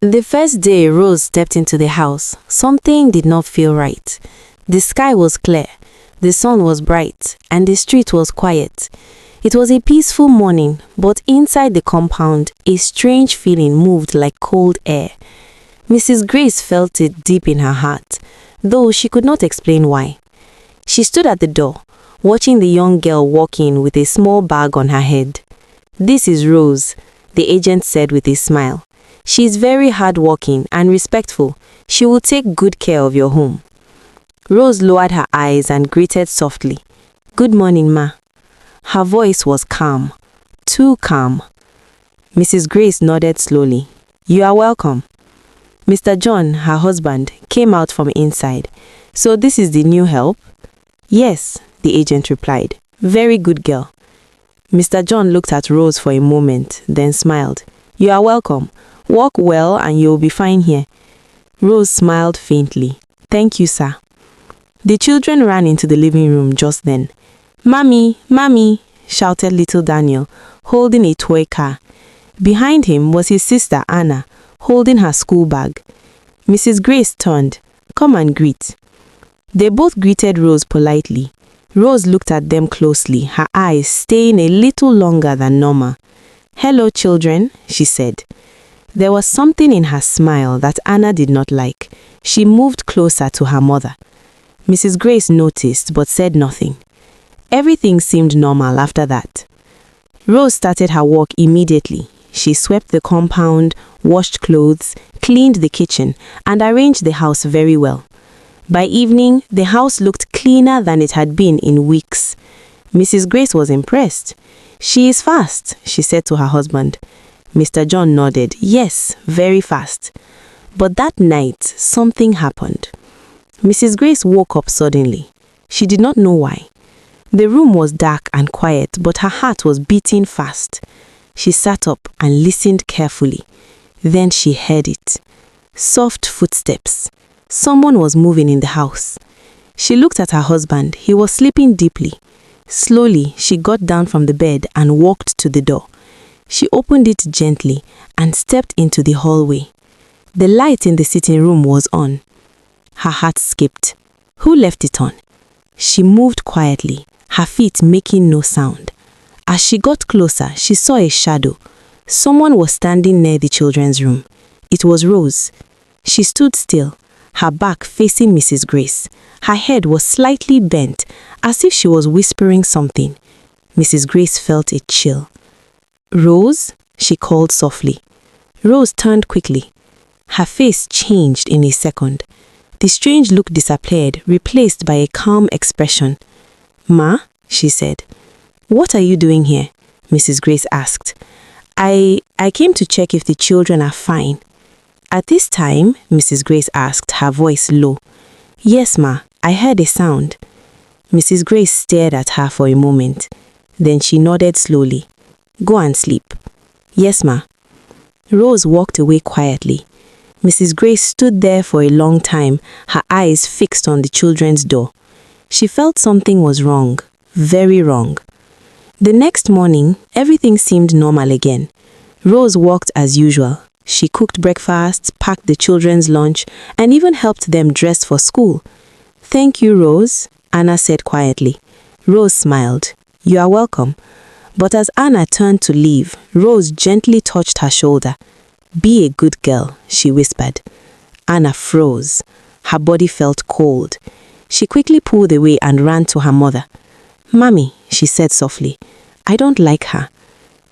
The first day Rose stepped into the house, something did not feel right. The sky was clear, the sun was bright, and the street was quiet. It was a peaceful morning, but inside the compound, a strange feeling moved like cold air. Mrs. Grace felt it deep in her heart, though she could not explain why. She stood at the door, watching the young girl walk in with a small bag on her head. "This is Rose," the agent said with a smile. "She is very hardworking and respectful. She will take good care of your home." Rose lowered her eyes and greeted softly. "Good morning, ma." Her voice was calm, too calm. Mrs. Grace nodded slowly. "You are welcome." Mr. John, her husband, came out from inside. "So this is the new help?" "Yes," the agent replied. "Very good girl." Mr. John looked at Rose for a moment, then smiled. "You are welcome. Walk well and you'll be fine here." Rose smiled faintly. "Thank you, sir." The children ran into the living room just then. "Mommy, Mommy," shouted little Daniel, holding a toy car. Behind him was his sister Anna, holding her school bag. Mrs. Grace turned. "Come and greet." They both greeted Rose politely. Rose looked at them closely, her eyes staying a little longer than normal. "Hello, children," she said. There was something in her smile that Anna did not like. She moved closer to her mother. Mrs. Grace noticed but said nothing. Everything seemed normal after that. Rose started her work immediately. She swept the compound, washed clothes, cleaned the kitchen, and arranged the house very well. By evening, the house looked cleaner than it had been in weeks. Mrs. Grace was impressed. "She is fast," she said to her husband. Mr. John nodded. "Yes, very fast." But that night, something happened. Mrs. Grace woke up suddenly. She did not know why. The room was dark and quiet, but her heart was beating fast. She sat up and listened carefully. Then she heard it. Soft footsteps. Someone was moving in the house. She looked at her husband. He was sleeping deeply. Slowly, she got down from the bed and walked to the door. She opened it gently and stepped into the hallway. The light in the sitting room was on. Her heart skipped. Who left it on? She moved quietly, her feet making no sound. As she got closer, she saw a shadow. Someone was standing near the children's room. It was Rose. She stood still, her back facing Mrs. Grace. Her head was slightly bent, as if she was whispering something. Mrs. Grace felt a chill. "Rose?" she called softly. Rose turned quickly. Her face changed in a second. The strange look disappeared, replaced by a calm expression. "Ma?" she said. "What are you doing here?" Mrs. Grace asked. I came to check if the children are fine." "At this time?" Mrs. Grace asked, her voice low. "Yes, ma. I heard a sound." Mrs. Grace stared at her for a moment. Then she nodded slowly. "Go and sleep." "Yes, ma." Rose walked away quietly. Mrs. Grace stood there for a long time, her eyes fixed on the children's door. She felt something was wrong, very wrong. The next morning, everything seemed normal again. Rose walked as usual. She cooked breakfast, packed the children's lunch, and even helped them dress for school. "Thank you, Rose," Anna said quietly. Rose smiled. "You are welcome." But as Anna turned to leave, Rose gently touched her shoulder. "Be a good girl," she whispered. Anna froze. Her body felt cold. She quickly pulled away and ran to her mother. "Mommy," she said softly, "I don't like her."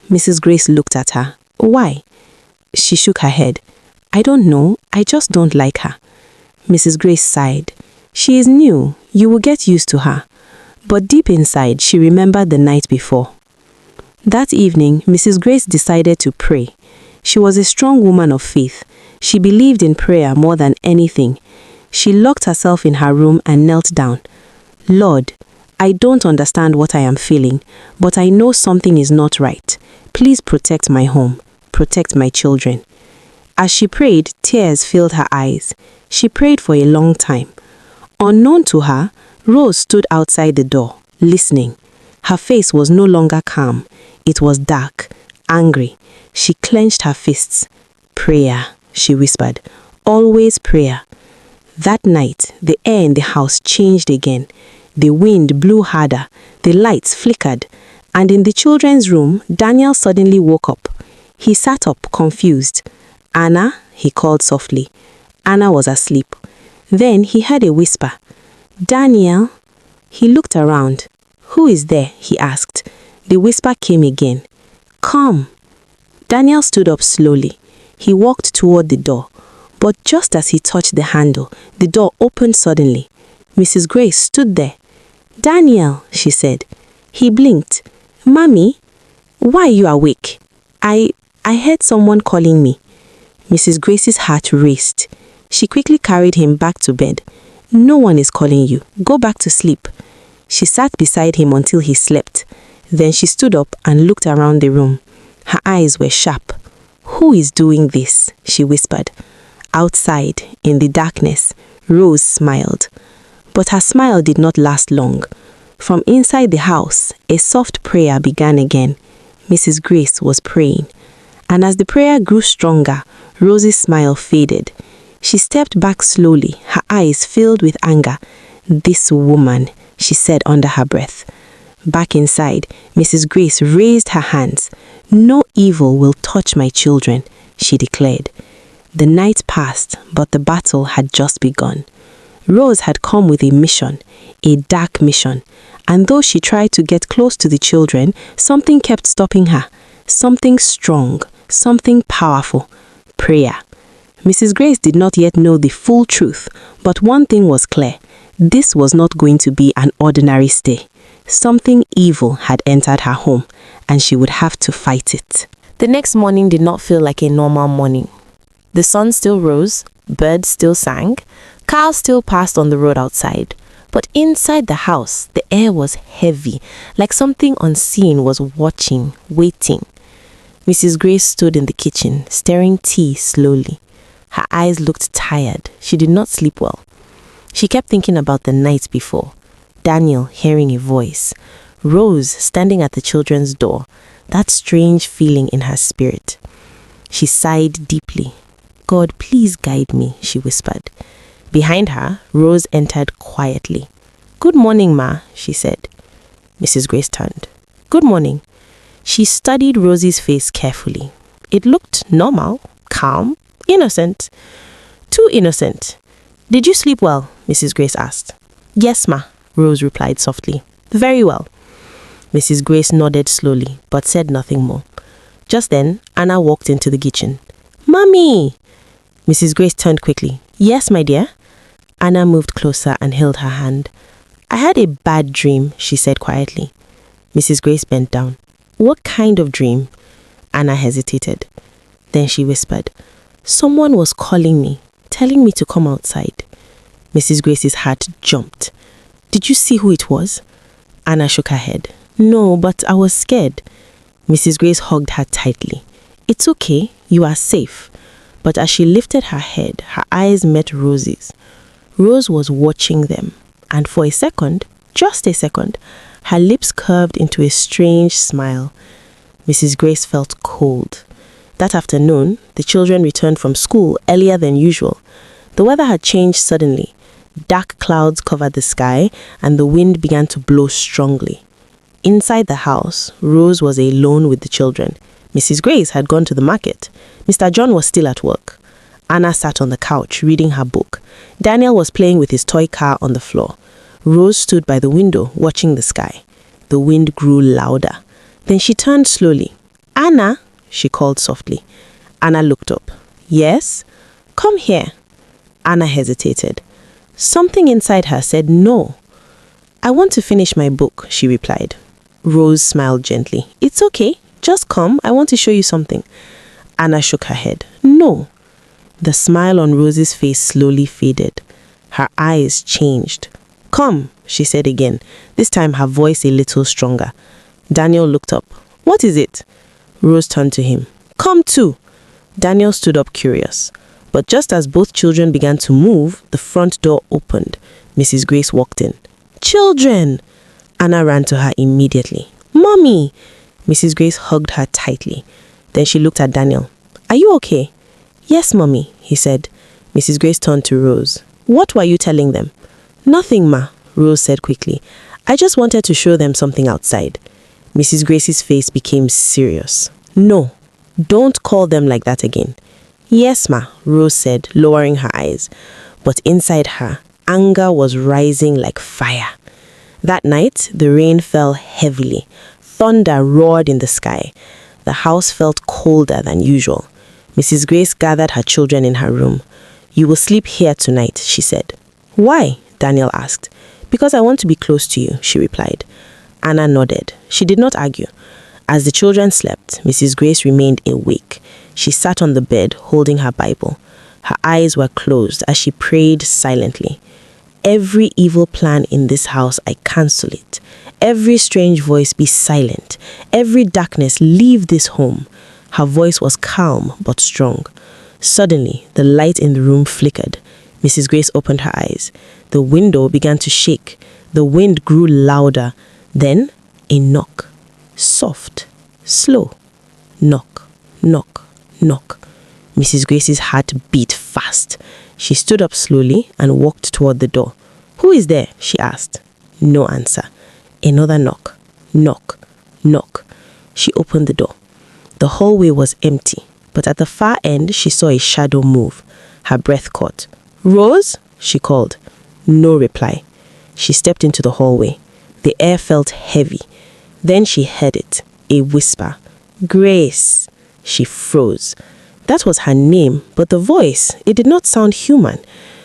Mrs. Grace looked at her. "Why?" She shook her head. "I don't know. I just don't like her." Mrs. Grace sighed. "She is new. You will get used to her." But deep inside, she remembered the night before. That evening, Mrs. Grace decided to pray. She was a strong woman of faith. She believed in prayer more than anything. She locked herself in her room and knelt down. "Lord, I don't understand what I am feeling, but I know something is not right. Please protect my home. Protect my children." As she prayed, tears filled her eyes. She prayed for a long time. Unknown to her, Rose stood outside the door, listening. Her face was no longer calm. It was dark, angry. She clenched her fists. Prayer, she whispered. Always prayer. That night, the air in the house changed again. The wind blew harder, the lights flickered, and in the children's room, Daniel suddenly woke up. He sat up, confused. Anna, he called softly. Anna was asleep. Then he heard a whisper. Daniel. He looked around. Who is there? He asked. The whisper came again. Come. Daniel stood up slowly. He walked toward the door. But just as he touched the handle, the door opened suddenly. Mrs. Grace stood there. Daniel, she said. He blinked. Mommy, why are you awake? I heard someone calling me. Mrs. Grace's heart raced. She quickly carried him back to bed. No one is calling you. Go back to sleep. She sat beside him until he slept. Then she stood up and looked around the room. Her eyes were sharp. Who is doing this? She whispered. Outside, in the darkness, Rose smiled. But her smile did not last long. From inside the house, a soft prayer began again. Mrs. Grace was praying. And as the prayer grew stronger, Rose's smile faded. She stepped back slowly, her eyes filled with anger. This woman, she said under her breath. Back inside, Mrs. Grace raised her hands. No evil will touch my children, she declared. The night passed, but the battle had just begun. Rose had come with a mission, a dark mission, and though she tried to get close to the children, something kept stopping her. Something strong, something powerful. Prayer. Mrs. Grace did not yet know the full truth, but one thing was clear. This was not going to be an ordinary stay. Something evil had entered her home, and she would have to fight it. The next morning did not feel like a normal morning. The sun still rose, birds still sang, cars still passed on the road outside. But inside the house, the air was heavy, like something unseen was watching, waiting. Mrs. Grace stood in the kitchen, stirring tea slowly. Her eyes looked tired. She did not sleep well. She kept thinking about the night before. Daniel hearing a voice. Rose standing at the children's door. That strange feeling in her spirit. She sighed deeply. God, please guide me, she whispered. Behind her, Rose entered quietly. Good morning, Ma, she said. Mrs. Grace turned. Good morning. She studied Rosie's face carefully. It looked normal, calm, innocent. Too innocent. Did you sleep well? Mrs. Grace asked. Yes, Ma, Rose replied softly. Very well. Mrs. Grace nodded slowly, but said nothing more. Just then, Anna walked into the kitchen. Mommy! Mrs. Grace turned quickly. Yes, my dear? Anna moved closer and held her hand. I had a bad dream, she said quietly. Mrs. Grace bent down. What kind of dream? Anna hesitated. Then she whispered, Someone was calling me, telling me to come outside. Mrs. Grace's heart jumped. Did you see who it was? Anna shook her head. No, but I was scared. Mrs. Grace hugged her tightly. It's okay, you are safe. But as she lifted her head, her eyes met Rose's. Rose was watching them, and for a second, just a second, her lips curved into a strange smile. Mrs. Grace felt cold. That afternoon, the children returned from school earlier than usual. The weather had changed suddenly. Dark clouds covered the sky, and the wind began to blow strongly. Inside the house, Rose was alone with the children. Mrs. Grace had gone to the market. Mr. John was still at work. Anna sat on the couch, reading her book. Daniel was playing with his toy car on the floor. Rose stood by the window, watching the sky. The wind grew louder. Then she turned slowly. Anna, she called softly. Anna looked up. Yes? Come here. Anna hesitated. Something inside her said no. I want to finish my book, she replied. Rose smiled gently. It's okay. Just come. I want to show you something. Anna shook her head. No. The smile on Rose's face slowly faded. Her eyes changed. Come, she said again, this time her voice a little stronger. Daniel looked up. What is it? Rose turned to him. Come too. Daniel stood up curious. But just as both children began to move, the front door opened. Mrs. Grace walked in. Children! Anna ran to her immediately. Mommy! Mrs. Grace hugged her tightly. Then she looked at Daniel. Are you okay? "Yes, Mommy," he said. Mrs. Grace turned to Rose. "What were you telling them?" "Nothing, Ma," Rose said quickly. "I just wanted to show them something outside." Mrs. Grace's face became serious. "No, don't call them like that again." "Yes, Ma," Rose said, lowering her eyes. But inside her, anger was rising like fire. That night, the rain fell heavily. Thunder roared in the sky. The house felt colder than usual. Mrs. Grace gathered her children in her room. "You will sleep here tonight," she said. "Why?" Daniel asked. "Because I want to be close to you," she replied. Anna nodded. She did not argue. As the children slept, Mrs. Grace remained awake. She sat on the bed, holding her Bible. Her eyes were closed as she prayed silently. "Every evil plan in this house, I cancel it. Every strange voice, be silent. Every darkness, leave this home." Her voice was calm but strong. Suddenly, the light in the room flickered. Mrs. Grace opened her eyes. The window began to shake. The wind grew louder. Then, a knock. Soft, slow. Knock, knock, knock. Mrs. Grace's heart beat fast. She stood up slowly and walked toward the door. "Who is there?" she asked. No answer. Another knock. Knock, knock. She opened the door. The hallway was empty, but at the far end she saw a shadow move. Her breath caught. "Rose?" she called. No reply. She stepped into the hallway. The air felt heavy. Then she heard it, a whisper. "Grace." She froze. That was her name, but the voice, it did not sound human.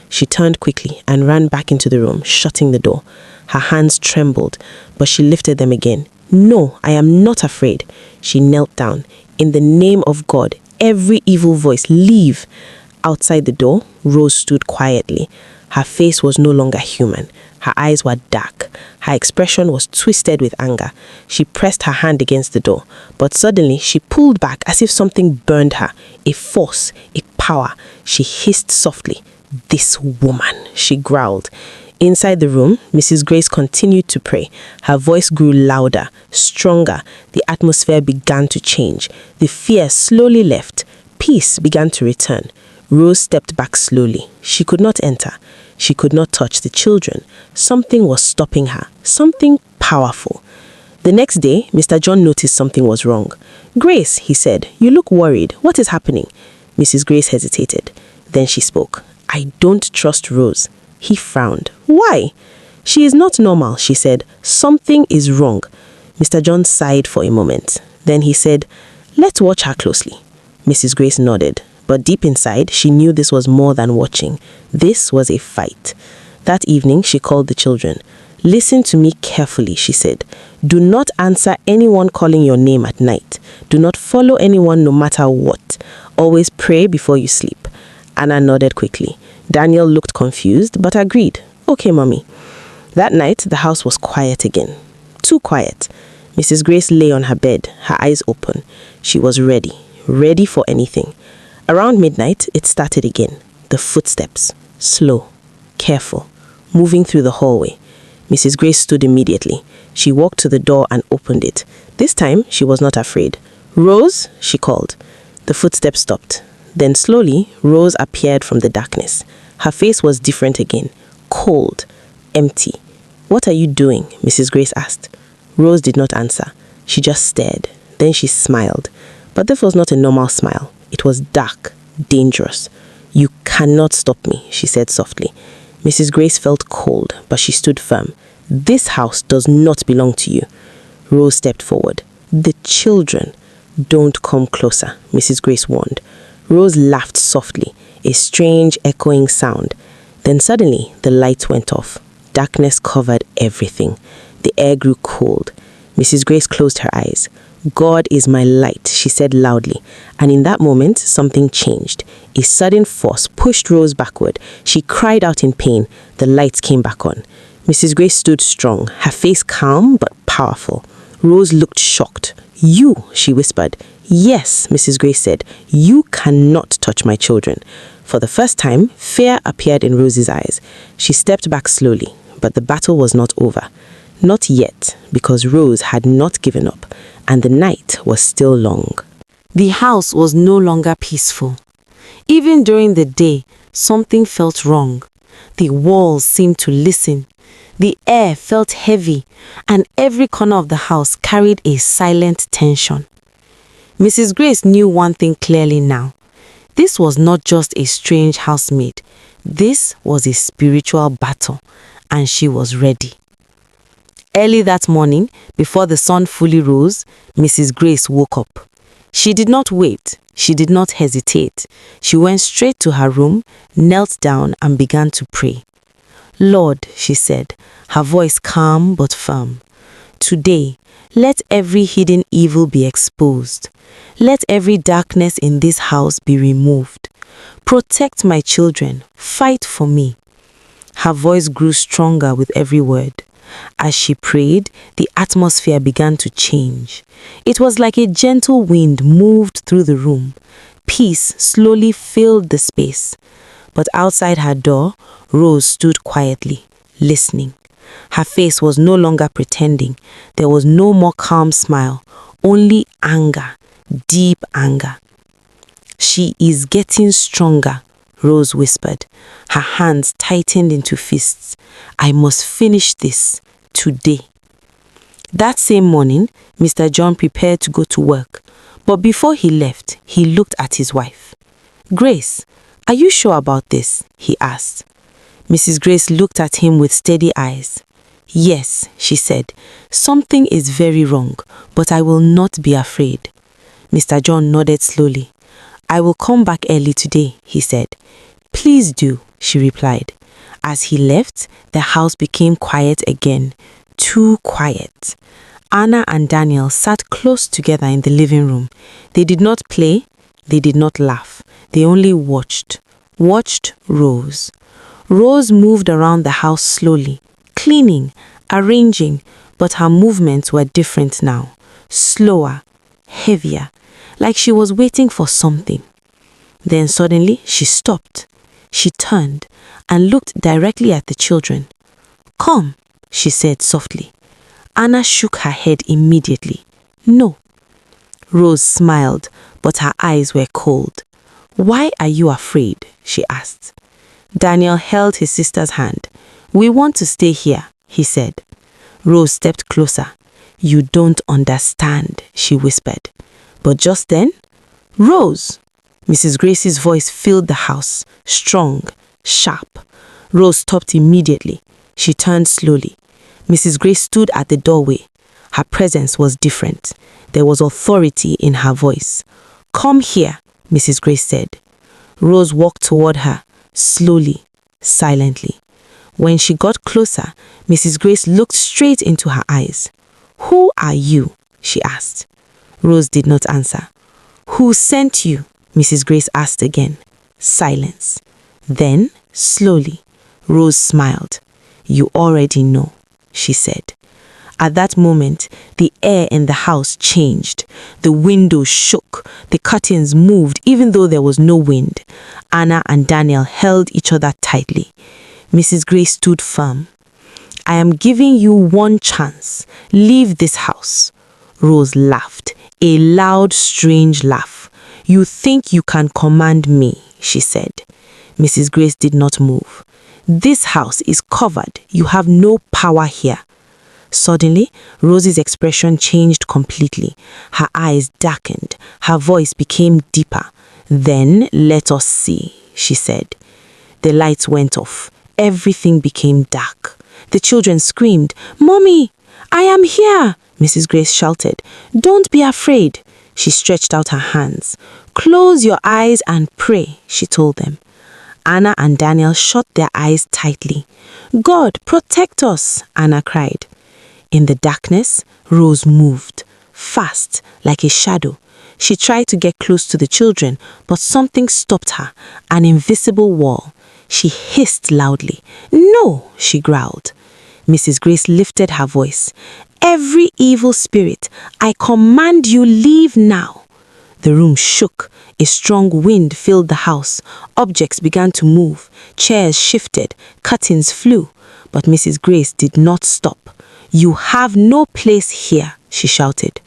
She turned quickly and ran back into the room, shutting the door. Her hands trembled, but she lifted them again. "No, I am not afraid." She knelt down. "In the name of God, every evil voice, leave." Outside the door, Rose stood quietly. Her face was no longer human. Her eyes were dark. Her expression was twisted with anger. She pressed her hand against the door, but suddenly she pulled back as if something burned her. A force, a power. She hissed softly. "This woman," she growled. Inside the room, Mrs. Grace continued to pray. Her voice grew louder, stronger. The atmosphere began to change. The fear slowly left. Peace began to return. Rose stepped back slowly. She could not enter. She could not touch the children. Something was stopping her. Something powerful. The next day, Mr. John noticed something was wrong. "Grace," he said, "you look worried. What is happening?" Mrs. Grace hesitated. Then she spoke. "I don't trust Rose." He frowned. "Why?" "She is not normal," she said. "Something is wrong." Mr. John sighed for a moment. Then he said, "Let's watch her closely." Mrs. Grace nodded. But deep inside, she knew this was more than watching. This was a fight. That evening, she called the children. "Listen to me carefully," she said. "Do not answer anyone calling your name at night. Do not follow anyone no matter what. Always pray before you sleep." Anna nodded quickly. Daniel looked confused, but agreed. "Okay, Mommy." That night, the house was quiet again. Too quiet. Mrs. Grace lay on her bed, her eyes open. She was ready. Ready for anything. Around midnight, it started again. The footsteps. Slow. Careful. Moving through the hallway. Mrs. Grace stood immediately. She walked to the door and opened it. This time, she was not afraid. "Rose?" she called. The footsteps stopped. Then slowly, Rose appeared from the darkness. Her face was different again. Cold. Empty. "What are you doing?" Mrs. Grace asked. Rose did not answer. She just stared. Then she smiled. But this was not a normal smile. It was dark, dangerous. "You cannot stop me," she said softly. Mrs. Grace felt cold, but she stood firm. "This house does not belong to you." Rose stepped forward. "The children." "Don't come closer," Mrs. Grace warned. Rose laughed softly, a strange echoing sound. Then suddenly, the lights went off. Darkness covered everything. The air grew cold. Mrs. Grace closed her eyes. "God is my light," she said loudly. And in that moment, something changed. A sudden force pushed Rose backward. She cried out in pain. The lights came back on. Mrs. Grace stood strong, her face calm but powerful. Rose looked shocked. "You," she whispered. "Yes," Mrs. Grace said. "You cannot touch my children." For the first time, fear appeared in Rose's eyes. She stepped back slowly, but the battle was not over. Not yet, because Rose had not given up, and the night was still long. The house was no longer peaceful. Even during the day, something felt wrong. The walls seemed to listen. The air felt heavy, and every corner of the house carried a silent tension. Mrs. Grace knew one thing clearly now. This was not just a strange housemaid. This was a spiritual battle, and she was ready. Early that morning, before the sun fully rose, Mrs. Grace woke up. She did not wait. She did not hesitate. She went straight to her room, knelt down, and began to pray. Lord, she said, her voice calm but firm, today, let every hidden evil be exposed. Let every darkness in this house be removed. Protect my children. Fight for me. Her voice grew stronger with every word. As she prayed, the atmosphere began to change. It was like a gentle wind moved through the room. Peace slowly filled the space. But outside her door, Rose stood quietly, listening. Her face was no longer pretending. There was no more calm smile, only anger, deep anger. She is getting stronger, Rose whispered. Her hands tightened into fists. I must finish this today. That same morning, Mr. John prepared to go to work. But before he left, he looked at his wife. Grace, are you sure about this? He asked. Mrs. Grace looked at him with steady eyes. Yes, she said, something is very wrong, but I will not be afraid. Mr. John nodded slowly. I will come back early today, he said. Please do, she replied. As he left, the house became quiet again, too quiet. Anna and Daniel sat close together in the living room. They did not play, they did not laugh. They only watched Rose. Rose moved around the house slowly, cleaning, arranging, but her movements were different now, slower, heavier, like she was waiting for something. Then suddenly she stopped. She turned and looked directly at the children. Come, she said softly. Anna shook her head immediately. No. Rose smiled, but her eyes were cold. Why are you afraid? She asked. Daniel held his sister's hand. We want to stay here, he said. Rose stepped closer. You don't understand, she whispered. But just then, Rose! Mrs. Grace's voice filled the house, strong, sharp. Rose stopped immediately. She turned slowly. Mrs. Grace stood at the doorway. Her presence was different. There was authority in her voice. Come here, Mrs. Grace said. Rose walked toward her, slowly, silently. When she got closer, Mrs. Grace looked straight into her eyes. Who are you? She asked. Rose did not answer. Who sent you? Mrs. Grace asked again. Silence. Then, slowly, Rose smiled. You already know, she said. At that moment, the air in the house changed. The windows shook. The curtains moved even though there was no wind. Anna and Daniel held each other tightly. Mrs. Grace stood firm. I am giving you one chance. Leave this house. Rose laughed, a loud, strange laugh. You think you can command me, she said. Mrs. Grace did not move. This house is covered. You have no power here. Suddenly, Rose's expression changed completely. Her eyes darkened. Her voice became deeper. Then, let us see, she said. The lights went off. Everything became dark. The children screamed, Mommy, I am here, Mrs. Grace shouted. Don't be afraid. She stretched out her hands. Close your eyes and pray, she told them. Anna and Daniel shut their eyes tightly. God, protect us, Anna cried. In the darkness, Rose moved, fast, like a shadow. She tried to get close to the children, but something stopped her, an invisible wall. She hissed loudly. No, she growled. Mrs. Grace lifted her voice. Every evil spirit, I command you leave now. The room shook. A strong wind filled the house. Objects began to move. Chairs shifted. Curtains flew. But Mrs. Grace did not stop. You have no place here, she shouted.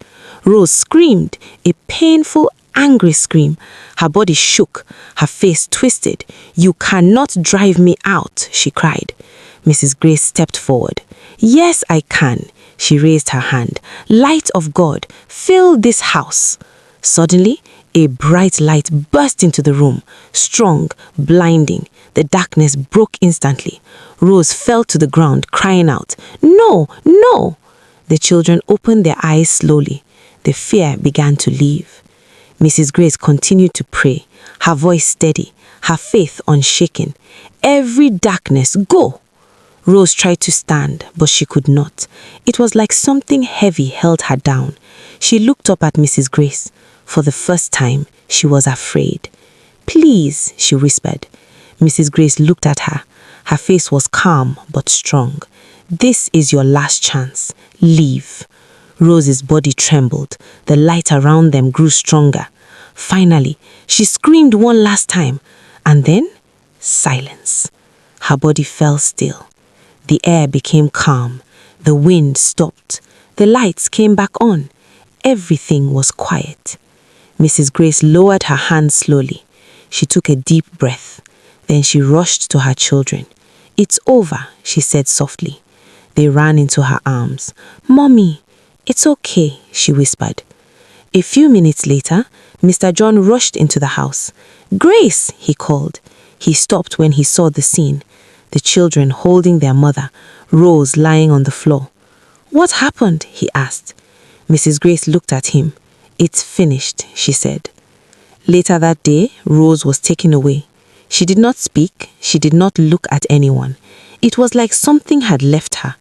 Rose screamed, a painful, angry scream. Her body shook, her face twisted. "You cannot drive me out," she cried. Mrs. Grace stepped forward. "Yes, I can." She raised her hand. "Light of God, fill this house." Suddenly, a bright light burst into the room, strong, blinding. The darkness broke instantly. Rose fell to the ground, crying out, "No, no!" The children opened their eyes slowly. The fear began to leave. Mrs. Grace continued to pray, her voice steady, her faith unshaken. "Every darkness, go!" Rose tried to stand, but she could not. It was like something heavy held her down. She looked up at Mrs. Grace. For the first time, she was afraid. "Please," she whispered. Mrs. Grace looked at her. Her face was calm but strong. "This is your last chance. Leave." Rose's body trembled. The light around them grew stronger. Finally, she screamed one last time, and then silence. Her body fell still. The air became calm. The wind stopped. The lights came back on. Everything was quiet. Mrs. Grace lowered her hands slowly. She took a deep breath. Then she rushed to her children. "It's over," she said softly. They ran into her arms. "Mommy, it's okay," she whispered. A few minutes later, Mr. John rushed into the house. "Grace," he called. He stopped when he saw the scene. The children holding their mother, Rose lying on the floor. "What happened?" he asked. Mrs. Grace looked at him. "It's finished," she said. Later that day, Rose was taken away. She did not speak. She did not look at anyone. It was like something had left her.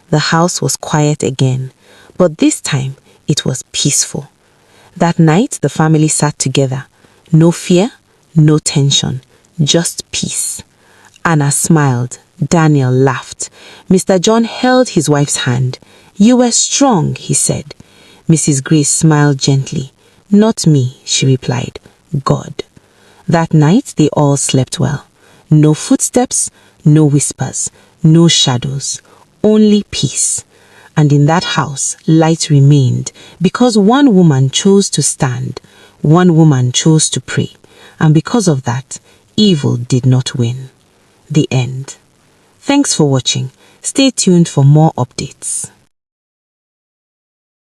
The house was quiet again, but this time it was peaceful. That night, the family sat together. No fear, no tension, just peace. Anna smiled. Daniel laughed. Mr. John held his wife's hand. "You were strong," he said. Mrs. Grace smiled gently. "Not me," she replied. "God." That night, they all slept well. No footsteps, no whispers, no shadows, only peace. And in that house, light remained because one woman chose to stand, one woman chose to pray, and because of that, evil did not win. The end. Thanks for watching. Stay tuned for more updates.